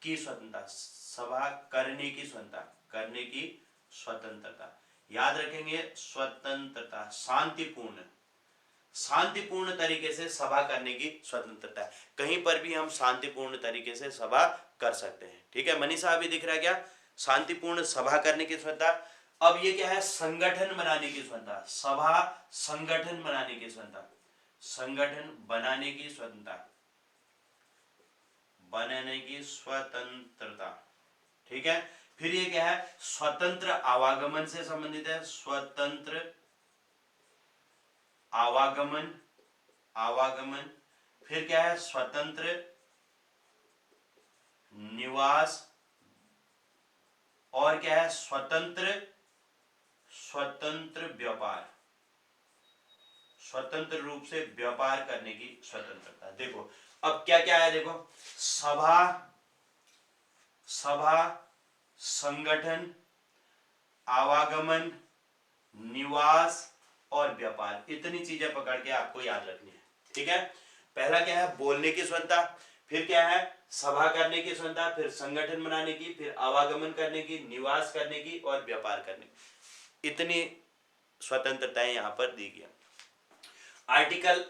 की स्वतंत्रता, सभा करने की स्वतंत्रता, करने की स्वतंत्रता। याद रखेंगे, स्वतंत्रता, शांतिपूर्ण, शांतिपूर्ण तरीके से सभा करने की स्वतंत्रता है। कहीं पर भी हम शांतिपूर्ण तरीके से सभा कर सकते हैं। ठीक है, मनीषा अभी दिख रहा है क्या? शांतिपूर्ण सभा करने की स्वतंत्रता। अब ये क्या है? संगठन बनाने की स्वतंत्रता, सभा संगठन बनाने की स्वतंत्रता, संगठन बनाने की स्वतंत्रता, बनाने की स्वतंत्रता। ठीक है, फिर ये क्या है? स्वतंत्र आवागमन से संबंधित है, स्वतंत्र आवागमन, आवागमन। फिर क्या है? स्वतंत्र निवास, और क्या है? स्वतंत्र, स्वतंत्र व्यापार, स्वतंत्र रूप से व्यापार करने की स्वतंत्रता। देखो अब क्या क्या है, देखो, सभा, सभा, संगठन, आवागमन, निवास और व्यापार, इतनी चीजें पकड़ के आपको याद रखनी है। ठीक है, पहला क्या है? बोलने की स्वतंत्रता, फिर क्या है? सभा करने की स्वतंत्रता, फिर संगठन बनाने की, फिर आवागमन करने की, निवास करने की और व्यापार करने की, इतनी स्वतंत्रताएं यहां पर दी गई। आर्टिकल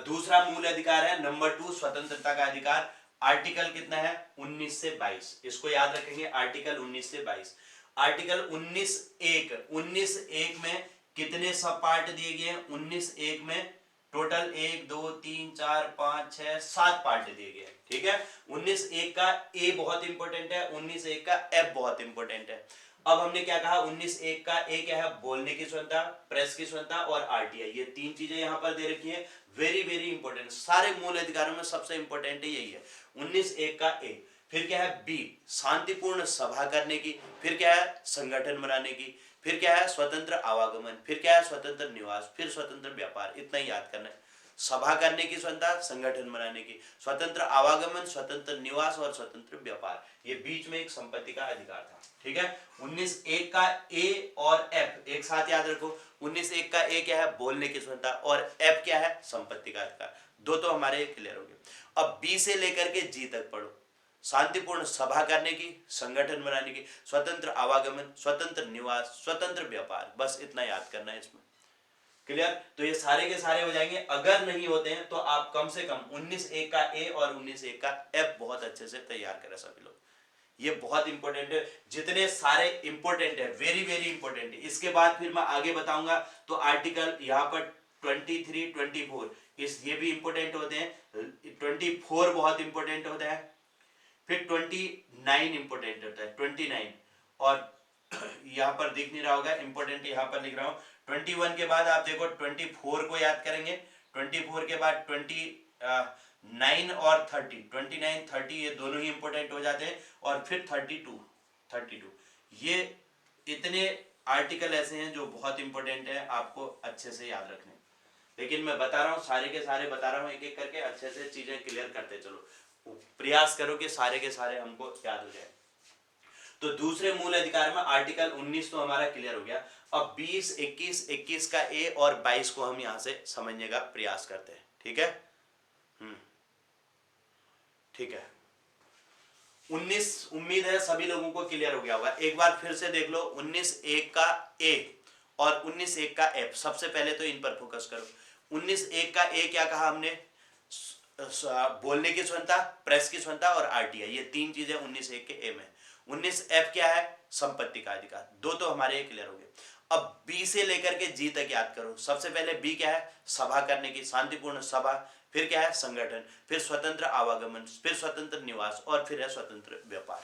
दूसरा मूल अधिकार है नंबर 2, स्वतंत्रता का अधिकार। आर्टिकल कितना है? 19 से 22, इसको याद रखेंगे, आर्टिकल 19 से 22। आर्टिकल 19(1), 19(1) में कितने सब पार्ट दिए गए हैं? 19(1) में टोटल 1 2 3 4 5 6 7 पार्ट दिए गए हैं। ठीक है, 19(1) का ए बहुत इंपॉर्टेंट है, 19(1) का एफ बहुत इंपॉर्टेंट है। अब हमने क्या कहा? 19(1) का ए क्या है? बोलने की स्वतंत्रता, प्रेस की स्वतंत्रता और आरटीआई, ये तीन चीजें यहां पर दे रखी है। वेरी वेरी इंपॉर्टेंट, सारे मूल अधिकारों में सबसे इंपॉर्टेंट यही है 19(1) का ए। फिर क्या है? बी, शांतिपूर्ण सभा करने की, फिर क्या है? संगठन बनाने की, फिर क्या है? स्वतंत्र आवागमन, फिर क्या है? स्वतंत्र निवास, फिर स्वतंत्र व्यापार, इतना ही याद करना है। सभा करने की स्वतंत्रता, संगठन बनाने की, स्वतंत्र आवागमन, स्वतंत्र निवास और स्वतंत्र व्यापार, ये बीच में एक संपत्ति का अधिकार था। ठीक है, 19(1) का ए और एफ एक साथ याद रखो। 19(1) का ए क्या है? बोलने की स्वतंत्रता, और एफ क्या है? संपत्ति का अधिकार। दो तो हमारे क्लियर हो गए। अब बी से लेकर के जी तक पढ़ो। शांतिपूर्ण सभा करने की, संगठन बनाने की, स्वतंत्र आवागमन, स्वतंत्र निवास, स्वतंत्र व्यापार, बस इतना याद करना है इसमें। क्लियर। तो ये सारे के सारे हो जाएंगे। अगर नहीं होते हैं तो आप कम से कम 19A का ए और 19A का एफ बहुत अच्छे से तैयार करें सभी लोग। ये बहुत इंपॉर्टेंट है, जितने सारे इंपॉर्टेंट है, वेरी वेरी इंपॉर्टेंट है। इसके बाद फिर मैं आगे बताऊंगा। तो आर्टिकल यहाँ पर 23, 24 इस ये भी इंपॉर्टेंट होते हैं। 24 बहुत इंपॉर्टेंट होता है। फिर 29 इंपॉर्टेंट होता है, 29। और यहाँ पर दिख नहीं रहा होगा, इंपॉर्टेंट यहाँ पर लिख रहा हूँ। 21 के बाद आप देखो 24 को याद करेंगे। 24 के बाद 29 और 30, 29 30 ये दोनों ही इंपॉर्टेंट हो जाते हैं। और फिर 32 ये इतने आर्टिकल ऐसे हैं जो बहुत इंपॉर्टेंट है, आपको अच्छे से याद रखने। लेकिन मैं बता रहा हूँ, सारे के सारे बता रहा हूँ, एक एक करके अच्छे से चीजें क्लियर करते चलो। प्रयास करो कि सारे के सारे हमको याद हो जाए। तो दूसरे मूल अधिकार में आर्टिकल 19 तो हमारा क्लियर हो गया। अब 20, 21 का ए और 22 को हम यहां से समझने का प्रयास करते हैं। ठीक है, ठीक है। 19 उम्मीद है सभी लोगों को क्लियर हो गया होगा। एक बार फिर से देख लो, 19A का ए और 19A का एफ। सबसे पहले तो इन पर फोकस करो। 19A का ए क्या कहा हमने? बोलने की स्वतंत्रता, प्रेस की स्वतंत्रता और आरटीआई, ये तीन चीजें 19A के ए में। 19F क्या है? संपत्ति का अधिकार। दो तो हमारे ये क्लियर हो गए। अब बी से लेकर के जी तक याद करो। सबसे पहले बी क्या है? सभा करने की, शांतिपूर्ण सभा। फिर क्या है? संगठन। फिर स्वतंत्र आवागमन, फिर स्वतंत्र निवास और फिर है स्वतंत्र व्यापार।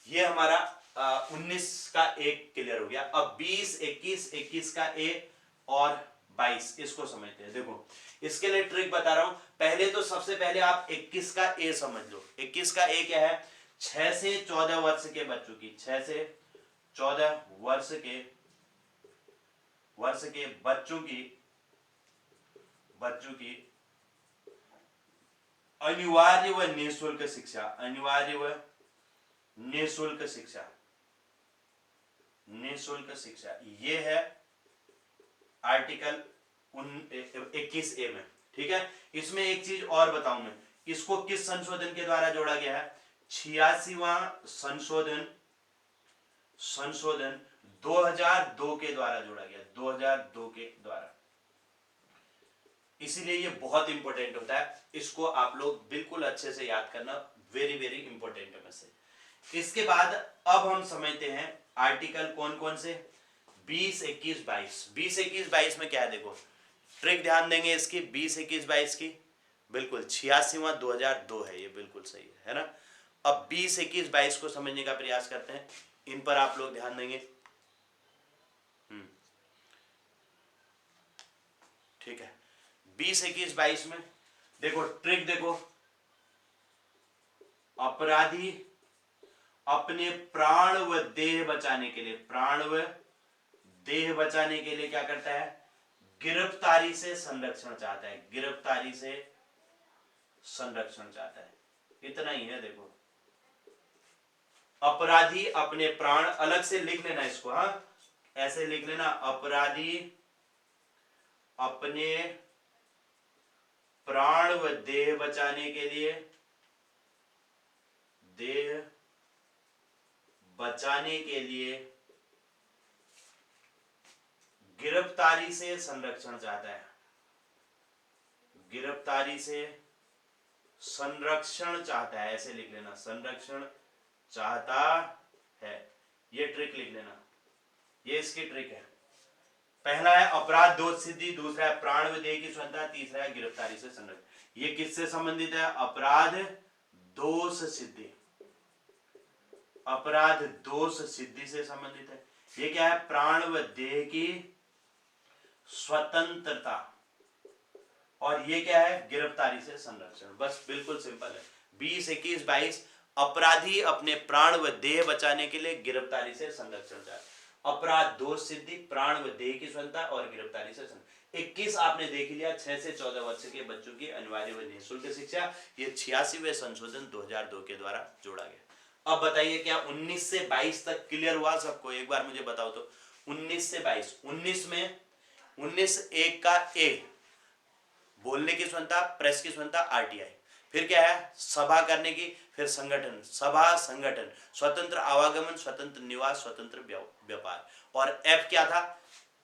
ये हमारा 19 का एक क्लियर हो गया। अब 20, 21 का ए और 22 इसको समझते हैं। देखो इसके लिए ट्रिक बता रहा हूं। पहले तो सबसे पहले आप 21 का ए समझ लो। 21 का ए क्या है? 6 से 14 वर्ष के बच्चों की, 6 से 14 वर्ष के बच्चों की अनिवार्य व निःशुल्क शिक्षा, अनिवार्य व निःशुल्क शिक्षा, ये है आर्टिकल 21A में। ठीक है। इसमें एक चीज और बताऊं मैं, इसको किस संशोधन के द्वारा जोड़ा गया है? 86वां संशोधन 2002 के द्वारा जोड़ा गया, 2002 के द्वारा। इसीलिए ये बहुत इंपॉर्टेंट होता है। इसको आप लोग बिल्कुल अच्छे से याद करना, वेरी वेरी इंपॉर्टेंट है में से। इसके बाद अब हम समझते हैं आर्टिकल कौन कौन से? 20, 21, 22। 20, 21, 22 में क्या है? देखो ट्रिक ध्यान देंगे इसकी। 20, 21, 22 की बिल्कुल 86वां 2002 है, ये बिल्कुल सही है ना। अब 20, 21, 22 को समझने का प्रयास करते हैं। इन पर आप लोग ध्यान देंगे। ठीक है। 20, 21, 22 में देखो ट्रिक देखो। अपराधी अपने प्राण व देह बचाने के लिए, प्राण व देह बचाने के लिए क्या करता है? गिरफ्तारी से संरक्षण चाहता है, गिरफ्तारी से संरक्षण चाहता है। इतना ही है। देखो अपराधी अपने प्राण, अलग से लिख लेना इसको, हाँ ऐसे लिख लेना। अपराधी अपने प्राण व देह बचाने के लिए, देह बचाने के लिए गिरफ्तारी से संरक्षण चाहता है, गिरफ्तारी से संरक्षण चाहता है, ऐसे लिख लेना, संरक्षण चाहता है। ये ट्रिक लिख लेना, ये इसकी ट्रिक है। पहला है अपराध दोष सिद्धि, दूसरा है प्राण व देह की स्वतंत्रता, तीसरा है गिरफ्तारी से संरक्षण। ये किससे संबंधित है? अपराध दोष सिद्धि, अपराध दोष सिद्धि से संबंधित है। ये क्या है? प्राण व देह की स्वतंत्रता। और ये क्या है? गिरफ्तारी से संरक्षण। बस बिल्कुल सिंपल है। 20, 21, 22 अपराधी अपने प्राण व देह बचाने के लिए गिरफ्तारी से संरक्षण चाहता है। अपराध दोष सिद्धि, प्राण व देह की स्वतंत्रता और गिरफ्तारी से संरक्षण। 21 आपने देख लिया, 6 से 14 वर्ष के बच्चों की अनिवार्य व निःशुल्क शिक्षा। ये 86वें संशोधन 2002 के द्वारा जोड़ा गया। अब बताइए क्या 19 से 22 तक क्लियर हुआ सबको? एक बार मुझे बताओ तो। 19 से 22, 19 में 19A का ए बोलने की स्वतंत्रता, प्रेस की स्वतंत्रता, आरटीआई। फिर क्या है? सभा करने की, फिर संगठन, सभा संगठन, स्वतंत्र आवागमन, स्वतंत्र निवास, स्वतंत्र व्यापार। और एफ क्या था?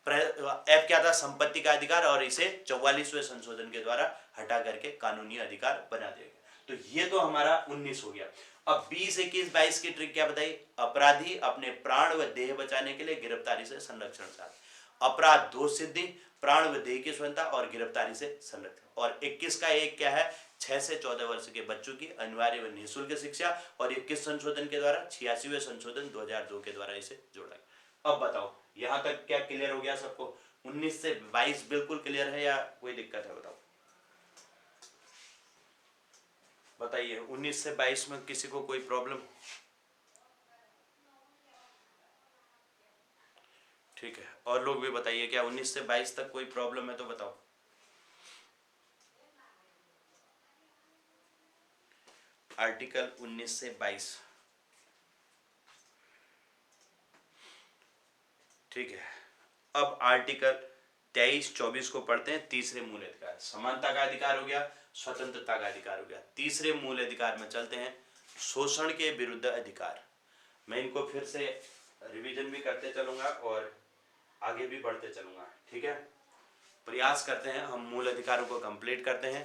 एफ क्या था, संपत्ति का अधिकार, और इसे 44वें संशोधन के द्वारा हटा करके कानूनी अधिकार बना दिया गया। तो ये तो हमारा 19 हो गया। अब 20, 21, 22 की ट्रिक क्या बताई? अपराधी अपने प्राण व देह बचाने के लिए गिरफ्तारी से संरक्षण चाहते। अपराध दोष सिद्धि, प्राण व देह की स्वतंत्रता और गिरफ्तारी से संरक्षण। और 21 का एक क्या है, 6 से 14 वर्ष के बच्चों की अनिवार्य व निःशुल्क शिक्षा, और 21 संशोधन के द्वारा 86वें संशोधन 2002 के द्वारा इसे जोड़ा गया। अब बताओ यहां तक क्या क्लियर हो गया सबको? 19 से 22 बिल्कुल क्लियर है या कोई दिक्कत है? बताओ बताइए, 19 से 22 में किसी को कोई प्रॉब्लम? ठीक है, और लोग भी बताइए, क्या 19 से 22 तक कोई प्रॉब्लम है तो बताओ। आर्टिकल 19 से 22, ठीक है। अब आर्टिकल 23, 24 को पढ़ते हैं। तीसरे मूल अधिकार, समानता का अधिकार हो गया, स्वतंत्रता का अधिकार हो गया। तीसरे मूल अधिकार में चलते हैं, शोषण के विरुद्ध अधिकार। मैं इनको फिर से रिवीजन भी करते चलूंगा और आगे भी बढ़ते चलूंगा, ठीक है। प्रयास करते हैं हम मूल अधिकारों को कंप्लीट करते हैं।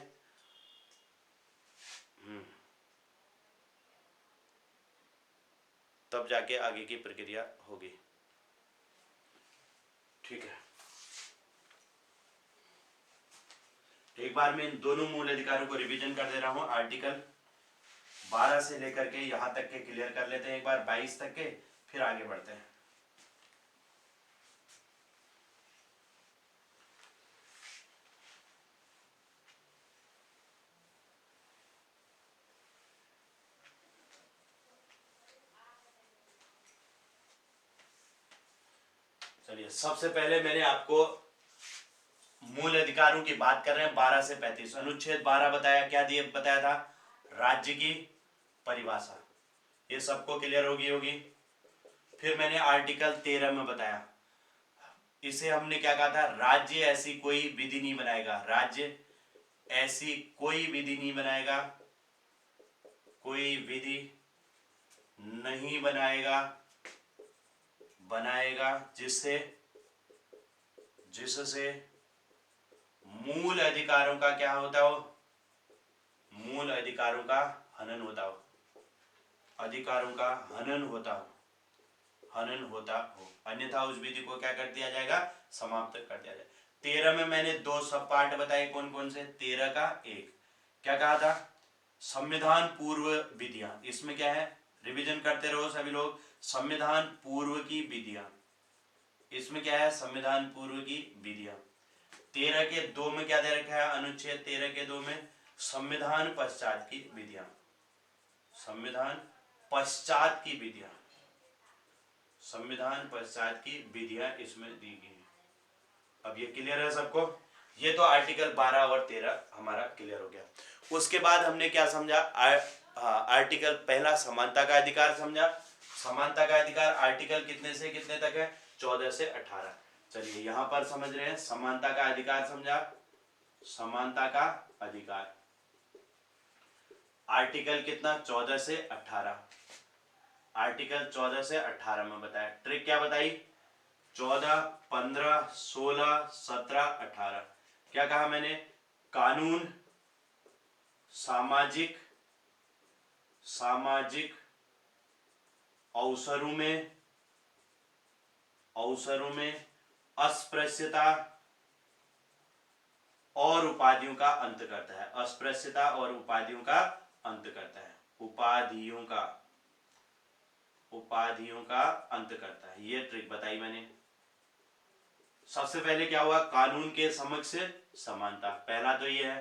तब जाके आगे की प्रक्रिया होगी, ठीक है। एक बार मैं इन दोनों मूल अधिकारों को रिवीजन कर दे रहा हूं। आर्टिकल 12 से लेकर के यहां तक के क्लियर कर लेते हैं एक बार, 22 तक के, फिर आगे बढ़ते हैं। चलिए, सबसे पहले मैंने आपको मूल अधिकारों की बात कर रहे हैं 12 से 35। अनुच्छेद 12 बताया, क्या दिए बताया था? राज्य की परिभाषा, ये सबको क्लियर होगी। फिर मैंने आर्टिकल 13 में बताया, इसे हमने क्या कहा था? राज्य ऐसी कोई विधि नहीं बनाएगा, राज्य ऐसी कोई विधि नहीं बनाएगा, कोई विधि नहीं बनाएगा जिससे मूल अधिकारों का क्या होता हो? मूल अधिकारों का हनन होता हो, अधिकारों का हनन होता हो, अन्यथा उस विधि को क्या कर दिया जाएगा? समाप्त कर दिया जाएगा। 13 में मैंने दो सब पार्ट बताए, कौन कौन से? 13 का एक क्या कहा था? संविधान पूर्व विधियां। इसमें क्या है? रिवीजन करते रहो सभी लोग। संविधान पूर्व की विधियां, इसमें क्या है? संविधान पूर्व की विधियां। 13 के 2 में क्या दे रखा है? अनुच्छेद 13 के 2 में संविधान पश्चात की विधियां, संविधान पश्चात की विधियां, संविधान पश्चात की विधियां इसमें दी गई है। अब ये क्लियर है सबको? ये तो आर्टिकल 12 और 13 हमारा क्लियर हो गया। उसके बाद हमने क्या समझा? आर्टिकल पहला समानता का अधिकार समझा। समानता का अधिकार आर्टिकल कितने से कितने तक है? 14 से 18। चलिए यहां पर समझ रहे हैं, समानता का अधिकार समझा। समानता का अधिकार आर्टिकल कितना? 14 से 18। आर्टिकल 14 से 18 में बताया। ट्रिक क्या बताई? 14, 15, 16, 17, 18। क्या कहा मैंने? कानून सामाजिक अवसरों में अस्पृश्यता और उपाधियों का अंत करता है। अस्पृश्यता और उपाधियों का अंत करता है। उपाधियों का अंत करता है। ये ट्रिक बताई मैंने। सबसे पहले क्या हुआ? कानून के समक्ष समानता, पहला तो ये है,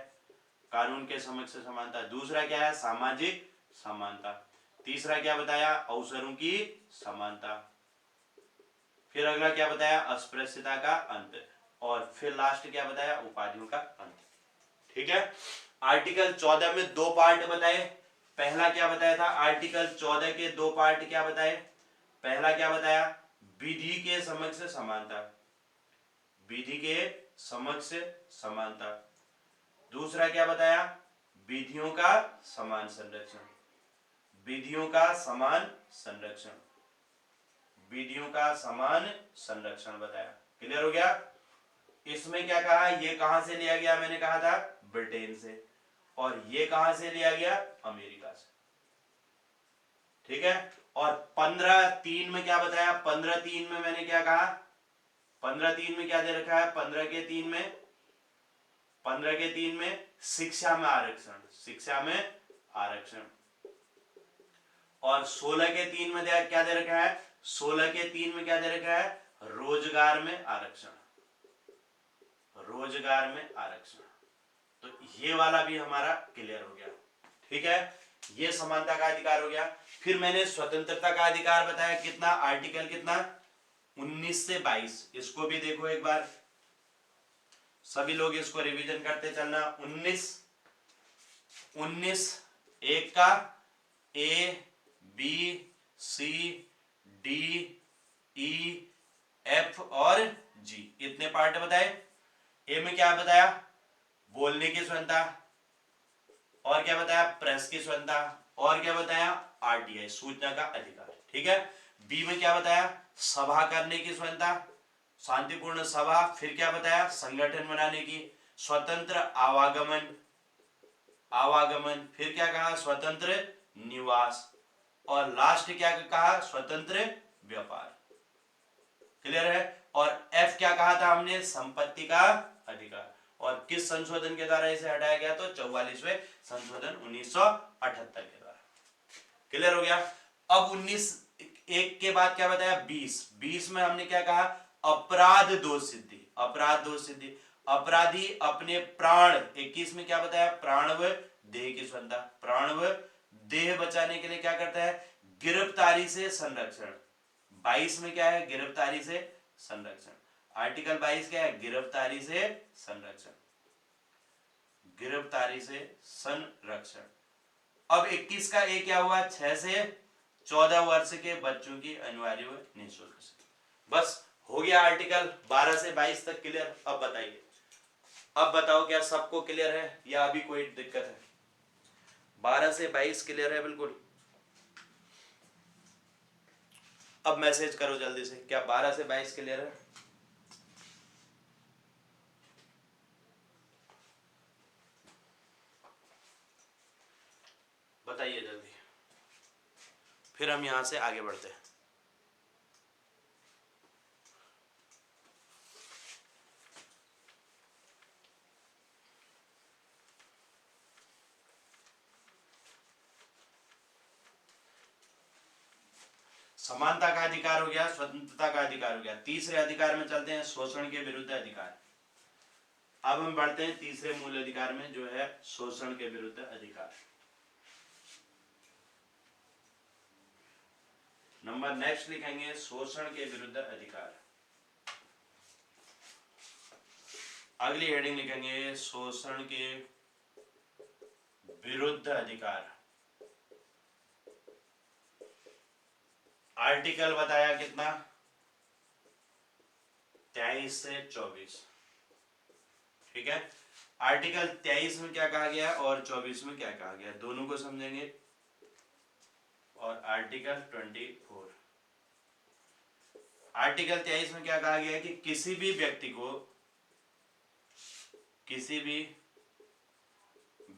कानून के समक्ष समानता। दूसरा क्या है? सामाजिक समानता। तीसरा क्या बताया? अवसरों की समानता। फिर अगला क्या बताया? अस्पृश्यता का अंत। और फिर लास्ट क्या बताया? उपाधियों का अंत। ठीक है। आर्टिकल 14 में दो पार्ट बताए। पहला क्या बताया था? आर्टिकल 14 के दो पार्ट क्या बताए? पहला क्या बताया? विधि के समक्ष समानता, विधि के समक्ष समानता। दूसरा क्या बताया? विधियों का समान संरक्षण, विधियों का समान संरक्षण, विधियों का समान संरक्षण बताया। क्लियर हो गया। इसमें क्या कहा, ये कहां से लिया गया, मैंने कहा था ब्रिटेन से, और ये कहां से लिया गया, अमेरिका से। ठीक है। और 15(3) में क्या बताया, 15(3) में मैंने क्या कहा, 15(3) में क्या दे रखा है, 15(3) में, 15(3) में शिक्षा में आरक्षण, शिक्षा में आरक्षण। और 16(3) में क्या दे रखा है, 16(3) में क्या दे रखा है, रोजगार में आरक्षण, रोजगार में आरक्षण। तो ये वाला भी हमारा क्लियर हो गया। ठीक है, ये समानता का अधिकार हो गया। फिर मैंने स्वतंत्रता का अधिकार बताया, कितना, आर्टिकल कितना, 19 से 22। इसको भी देखो एक बार, सभी लोग इसको रिवीजन करते चलना। 19 एक का A B C D E F और जी, इतने पार्ट बताए। ए में क्या बताया, बोलने की स्वतंत्रता, और क्या बताया, प्रेस की स्वतंत्रता, और क्या बताया, आरटीआई, सूचना का अधिकार। ठीक है। बी में क्या बताया, सभा करने की स्वतंत्रता, शांतिपूर्ण सभा। फिर क्या बताया, संगठन बनाने की, स्वतंत्र आवागमन, आवागमन। फिर क्या कहा, स्वतंत्र निवास, और लास्ट क्या कहा, स्वतंत्र व्यापार। क्लियर है। और एफ क्या कहा था हमने, संपत्ति का अधिकार। और किस संशोधन के द्वारा इसे हटाया गया, तो 44वें संशोधन 1978 के द्वारा। क्लियर हो गया। अब 19(1) के बाद क्या बताया, 20 में हमने क्या कहा, अपराध दोष सिद्धि, अपराध दोष सिद्धि, अपराधी अपने प्राण, 21 में क्या बताया, प्राण व देह की स्वतंत्रता, प्राण व देह बचाने के लिए क्या करता है, गिरफ्तारी से संरक्षण। 22 में क्या है, गिरफ्तारी से संरक्षण। आर्टिकल 22 क्या है, गिरफ्तारी से संरक्षण, गिरफ्तारी से संरक्षण। अब 21 का ए क्या हुआ, 6 से 14 वर्ष के बच्चों की अनिवार्य व निःशुल्क से। बस हो गया आर्टिकल 12 से 22 तक क्लियर। अब बताइए, अब बताओ क्या सबको क्लियर है या अभी कोई दिक्कत है। 12 से 22 क्लियर है बिल्कुल। अब मैसेज करो जल्दी से, क्या 12 से 22 क्लियर है। बताइए जल्दी, फिर हम यहां से आगे बढ़ते हैं। समानता का अधिकार हो गया, स्वतंत्रता का अधिकार हो गया। तीसरे अधिकार में चलते हैं, शोषण के विरुद्ध अधिकार। अब हम बढ़ते हैं तीसरे मूल अधिकार में, जो है शोषण के विरुद्ध अधिकार। नंबर नेक्स्ट लिखेंगे, शोषण के विरुद्ध अधिकार। अगली हेडिंग लिखेंगे, शोषण के विरुद्ध अधिकार। आर्टिकल बताया कितना, 23 से 24। ठीक है। आर्टिकल 23 में क्या कहा गया और 24 में क्या कहा गया, दोनों को समझेंगे। और आर्टिकल 24, आर्टिकल 23 में क्या कहा गया है कि किसी भी व्यक्ति को, किसी भी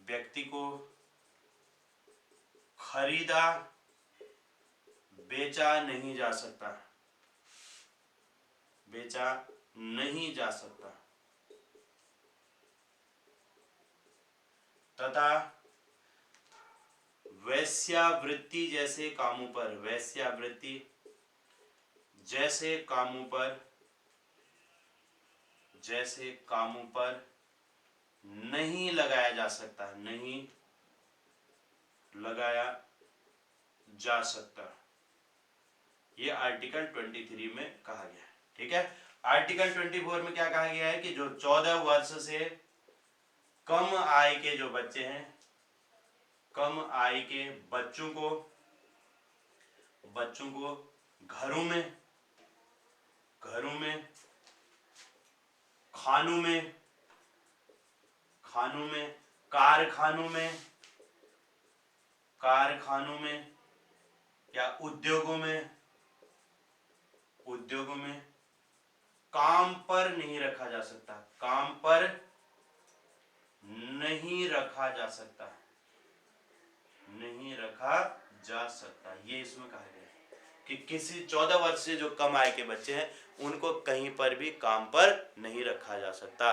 व्यक्ति को खरीदा बेचा नहीं जा सकता, बेचा नहीं जा सकता, तथा वेश्यावृत्ति जैसे कामों पर, वेश्यावृत्ति जैसे कामों पर, जैसे कामों पर नहीं लगाया जा सकता, नहीं लगाया जा सकता। ये आर्टिकल 23 में कहा गया है। ठीक है। आर्टिकल 24 में क्या कहा गया है कि जो 14 वर्ष से कम आय के जो बच्चे हैं, कम आय के बच्चों को घरों में, घरों में, खानों में, खानों में, कारखानों में, कारखानों में या उद्योगों में, उद्योगों में काम पर नहीं रखा जा सकता, काम पर नहीं रखा जा सकता, नहीं रखा जा सकता, ये इसमें कहा गया है कि किसी 14 वर्ष से जो कम आय के बच्चे हैं उनको कहीं पर भी काम पर नहीं रखा जा सकता।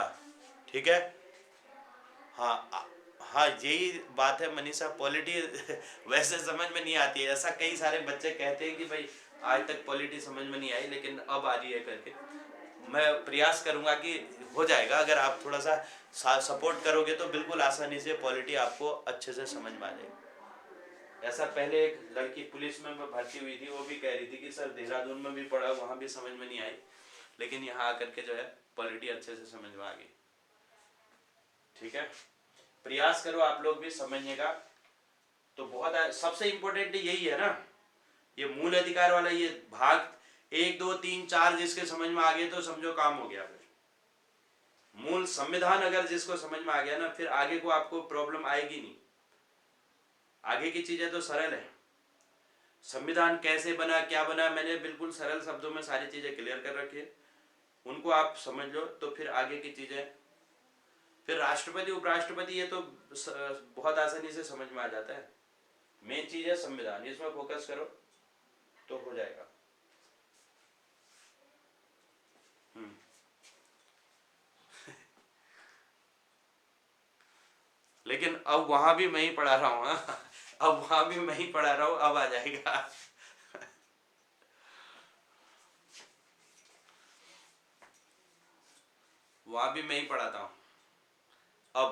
ठीक है। हाँ हाँ, यही बात है मनीषा, पॉलिटी वैसे समझ में नहीं आती है, ऐसा कई सारे बच्चे कहते हैं कि भाई आज तक पॉलिटी समझ में नहीं आई लेकिन अब आ रही है करके। मैं प्रयास करूंगा कि हो जाएगा, अगर आप थोड़ा सा सपोर्ट करोगे तो बिल्कुल आसानी से पॉलिटी आपको अच्छे से समझ में आ जाएगी। ऐसा पहले एक लड़की पुलिस में भर्ती हुई थी, वो भी कह रही थी कि सर देहरादून में भी पढ़ा, वहाँ भी समझ में नहीं आई, लेकिन यहाँ आकर के जो है पॉलिटी अच्छे से समझ में आ गई। ठीक है, प्रयास करो आप लोग भी समझने का। तो बहुत सबसे इंपॉर्टेंट यही है ना, ये मूल अधिकार वाला ये भाग 1 2 3 4 जिसके समझ में आ गए तो समझो काम हो गया। फिर मूल संविधान अगर जिसको समझ में आ गया ना, फिर आगे को आपको प्रॉब्लम आएगी नहीं। आगे की चीजें तो सरल है। संविधान कैसे बना, क्या बना, मैंने बिल्कुल सरल शब्दों में सारी चीजें क्लियर कर रखी है, उनको आप समझ लो तो फिर आगे की चीजें, फिर राष्ट्रपति उपराष्ट्रपति ये तो बहुत आसानी से समझ में आ जाता है। मेन चीज है संविधान, इसमें फोकस करो तो हो जाएगा। लेकिन अब वहां भी मैं ही पढ़ा रहा हूँ, अब वहां भी मैं ही पढ़ा रहा हूँ, अब आ जाएगा। वहां भी मैं ही पढ़ाता हूँ अब,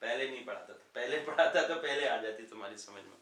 पहले नहीं पढ़ाता था, पहले पढ़ाता तो पहले आ जाती तुम्हारी समझ में।